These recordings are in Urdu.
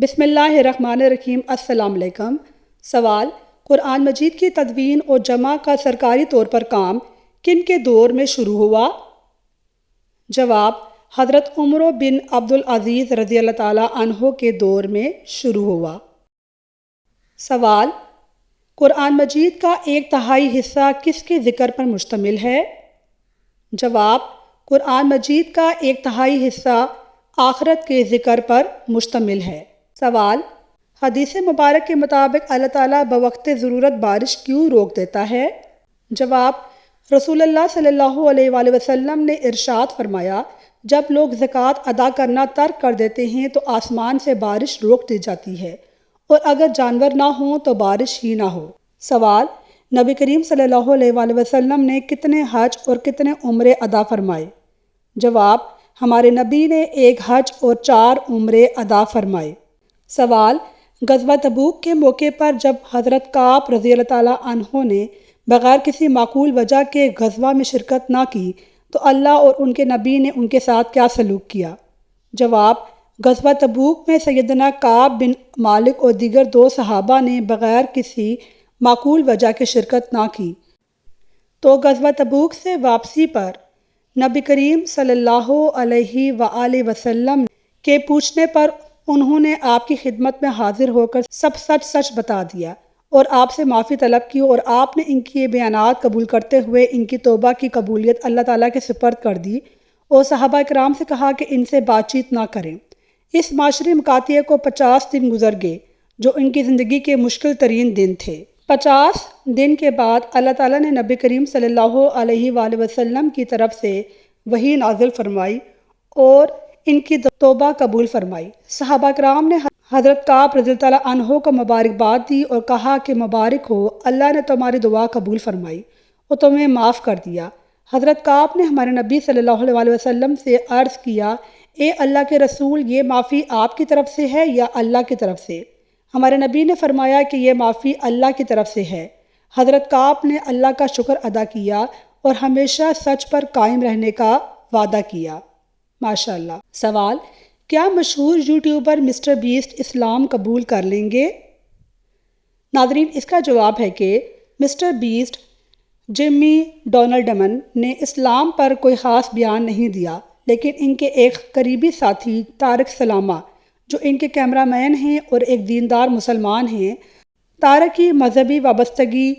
بسم اللہ الرحمن الرحیم۔ السلام علیکم۔ سوال: قرآن مجید کی تدوین اور جمع کا سرکاری طور پر کام کن کے دور میں شروع ہوا؟ جواب: حضرت عمر بن عبدالعزیز رضی اللہ تعالیٰ عنہ کے دور میں شروع ہوا۔ سوال: قرآن مجید کا 1/3 حصہ کس کے ذکر پر مشتمل ہے؟ جواب: قرآن مجید کا 1/3 حصہ آخرت کے ذکر پر مشتمل ہے۔ سوال: حدیث مبارک کے مطابق اللہ تعالیٰ بوقت ضرورت بارش کیوں روک دیتا ہے؟ جواب: رسول اللہ صلی اللہ علیہ وآلہ وسلم نے ارشاد فرمایا، جب لوگ زکوٰۃ ادا کرنا ترک کر دیتے ہیں تو آسمان سے بارش روک دی جاتی ہے، اور اگر جانور نہ ہوں تو بارش ہی نہ ہو۔ سوال: نبی کریم صلی اللہ علیہ وآلہ وسلم نے کتنے حج اور کتنے عمرے ادا فرمائے؟ جواب: ہمارے نبی نے 1 حج اور 4 عمرے ادا فرمائے۔ سوال: غزوہ تبوک کے موقع پر جب حضرت کعب رضی اللہ تعالیٰ عنہ نے بغیر کسی معقول وجہ کے غزوہ میں شرکت نہ کی تو اللہ اور ان کے نبی نے ان کے ساتھ کیا سلوک کیا؟ جواب: غزوہ تبوک میں سیدنا کعب بن مالک اور دیگر 2 صحابہ نے بغیر کسی معقول وجہ کے شرکت نہ کی، تو غزوہ تبوک سے واپسی پر نبی کریم صلی اللہ علیہ وآلہ وسلم کے پوچھنے پر انہوں نے آپ کی خدمت میں حاضر ہو کر سب سچ بتا دیا اور آپ سے معافی طلب کی، اور آپ نے ان کی یہ بیانات قبول کرتے ہوئے ان کی توبہ کی قبولیت اللہ تعالیٰ کے سپرد کر دی اور صحابہ کرام سے کہا کہ ان سے بات چیت نہ کریں۔ اس معاشرے مقاطعے کو 50 دن گزر گئے جو ان کی زندگی کے مشکل ترین دن تھے۔ 50 دن کے بعد اللہ تعالیٰ نے نبی کریم صلی اللہ علیہ وآلہ وسلم کی طرف سے وحی نازل فرمائی اور ان کی توبہ قبول فرمائی۔ صحابہ کرام نے حضرت کعب رضی اللہ عنہ کو مبارکباد دی اور کہا کہ مبارک ہو، اللہ نے تمہاری دعا قبول فرمائی اور تمہیں معاف کر دیا۔ حضرت کعب نے ہمارے نبی صلی اللہ علیہ وآلہ وسلم سے عرض کیا، اے اللہ کے رسول، یہ معافی آپ کی طرف سے ہے یا اللہ کی طرف سے؟ ہمارے نبی نے فرمایا کہ یہ معافی اللہ کی طرف سے ہے۔ حضرت کعب نے اللہ کا شکر ادا کیا اور ہمیشہ سچ پر قائم رہنے کا وعدہ کیا۔ ماشاءاللہ۔ سوال: کیا مشہور یوٹیوبر مسٹر بیسٹ اسلام قبول کر لیں گے؟ ناظرین، اس کا جواب ہے کہ مسٹر بیسٹ جیمی ڈونلڈمن نے اسلام پر کوئی خاص بیان نہیں دیا، لیکن ان کے ایک قریبی ساتھی طارق سلامہ جو ان کے کیمرہ مین ہیں اور ایک دیندار مسلمان ہیں، طارق کی مذہبی وابستگی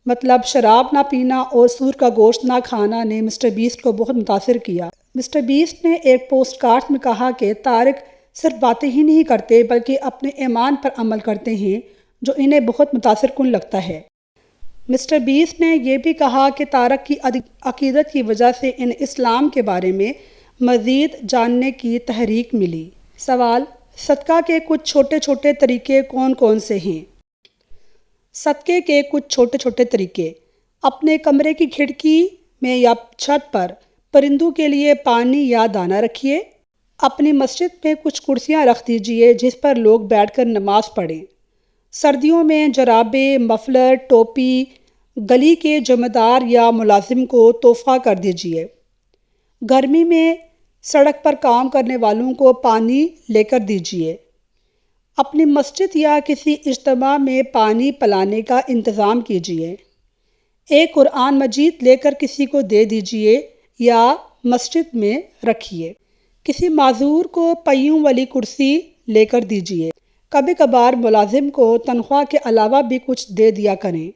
مطلب شراب نہ پینا اور سور کا گوشت نہ کھانا نے مسٹر بیسٹ کو بہت متاثر کیا۔ مسٹر بیسٹ نے ایک پوسٹ کارڈ میں کہا کہ طارق صرف باتیں ہی نہیں کرتے بلکہ اپنے ایمان پر عمل کرتے ہیں جو انہیں بہت متاثر کن لگتا ہے۔ مسٹر بیسٹ نے یہ بھی کہا کہ طارق کی عقیدت کی وجہ سے انہیں اسلام کے بارے میں مزید جاننے کی تحریک ملی۔ سوال: صدقہ کے کچھ چھوٹے چھوٹے طریقے کون کون سے ہیں؟ صدقے کے کچھ چھوٹے چھوٹے طریقے: اپنے کمرے کی کھڑکی میں یا چھت پر پرندوں کے لیے پانی یا دانہ رکھیے۔ اپنی مسجد میں کچھ کرسیاں رکھ دیجیے جس پر لوگ بیٹھ کر نماز پڑھیں۔ سردیوں میں جرابیں، مفلر، ٹوپی گلی کے ذمہ دار یا ملازم کو تحفہ کر دیجیے۔ گرمی میں سڑک پر کام کرنے والوں کو پانی لے کر دیجیے۔ اپنی مسجد یا کسی اجتماع میں پانی پلانے کا انتظام کیجیے۔ ایک قرآن مجید لے کر کسی کو دے دیجیے یا مسجد میں رکھیے۔ کسی معذور کو پہیوں والی کرسی لے کر دیجیے۔ کبھی کبھار ملازم کو تنخواہ کے علاوہ بھی کچھ دے دیا کریں۔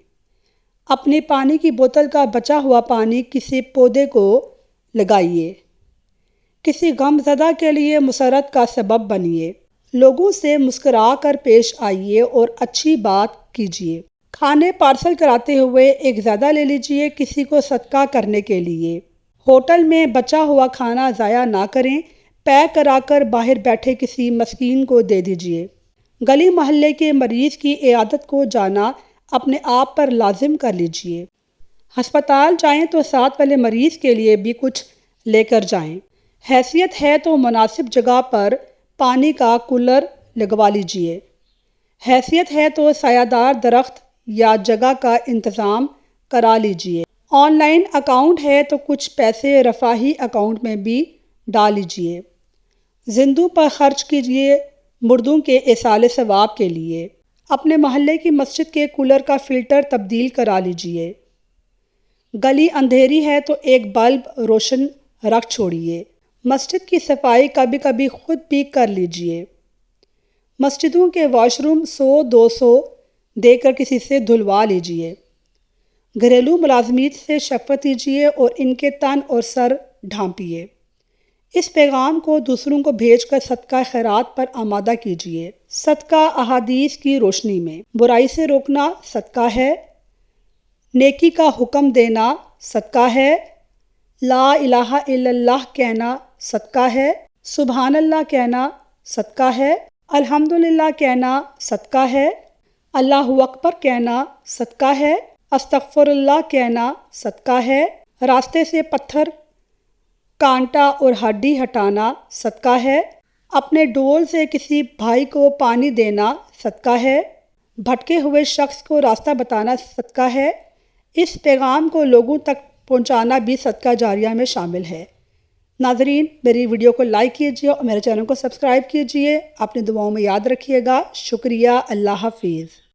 اپنی پانی کی بوتل کا بچا ہوا پانی کسی پودے کو لگائیے۔ کسی غم زدہ کے لیے مسرت کا سبب بنیے۔ لوگوں سے مسکرا کر پیش آئیے اور اچھی بات کیجیے۔ کھانے پارسل کراتے ہوئے ایک زیادہ لے لیجیے کسی کو صدقہ کرنے کے لیے۔ ہوٹل میں بچا ہوا کھانا ضائع نہ کریں، پیک کرا کر باہر بیٹھے کسی مسکین کو دے دیجیے۔ گلی محلے کے مریض کی عیادت کو جانا اپنے آپ پر لازم کر لیجیے۔ ہسپتال جائیں تو ساتھ والے مریض کے لیے بھی کچھ لے کر جائیں۔ حیثیت ہے تو مناسب جگہ پر پانی کا کولر لگوا لیجیے۔ حیثیت ہے تو سایہ دار درخت یا جگہ کا انتظام کرا لیجیے۔ آن لائن اکاؤنٹ ہے تو کچھ پیسے رفاہی اکاؤنٹ میں بھی ڈال لیجیے۔ زندوں پر خرچ کیجیے مردوں کے ایصال ثواب کے لیے اپنے محلے کی مسجد کے کولر کا فلٹر تبدیل کرا لیجئے۔ گلی اندھیری ہے تو ایک بلب روشن رکھ چھوڑیے۔ مسجد کی صفائی کبھی کبھی خود بھی کر لیجئے۔ مسجدوں کے واش روم 100-200 دے کر کسی سے دھلوا لیجئے۔ گھریلو ملازمین سے شفقت کیجئے اور ان کے تن اور سر ڈھانپیے۔ اس پیغام کو دوسروں کو بھیج کر صدقہ خیرات پر آمادہ کیجئے۔ صدقہ احادیث کی روشنی میں برائی سے روکنا صدقہ ہے، نیکی کا حکم دینا صدقہ ہے، لا الہ الا اللہ کہنا صدقہ ہے، سبحان اللہ کہنا صدقہ ہے، الحمدللہ کہنا صدقہ ہے، اللہ اکبر کہنا صدقہ ہے، استغفر اللہ کہنا صدقہ ہے، راستے سے پتھر، کانٹا اور ہڈی ہٹانا صدقہ ہے، اپنے ڈول سے کسی بھائی کو پانی دینا صدقہ ہے، بھٹکے ہوئے شخص کو راستہ بتانا صدقہ ہے۔ اس پیغام کو لوگوں تک پہنچانا بھی صدقہ جاریہ میں شامل ہے۔ ناظرین، میری ویڈیو کو لائک کیجیے اور میرے چینل کو سبسکرائب کیجیے۔ اپنی دعاؤں میں یاد رکھیے گا۔ شکریہ۔ اللہ حافظ۔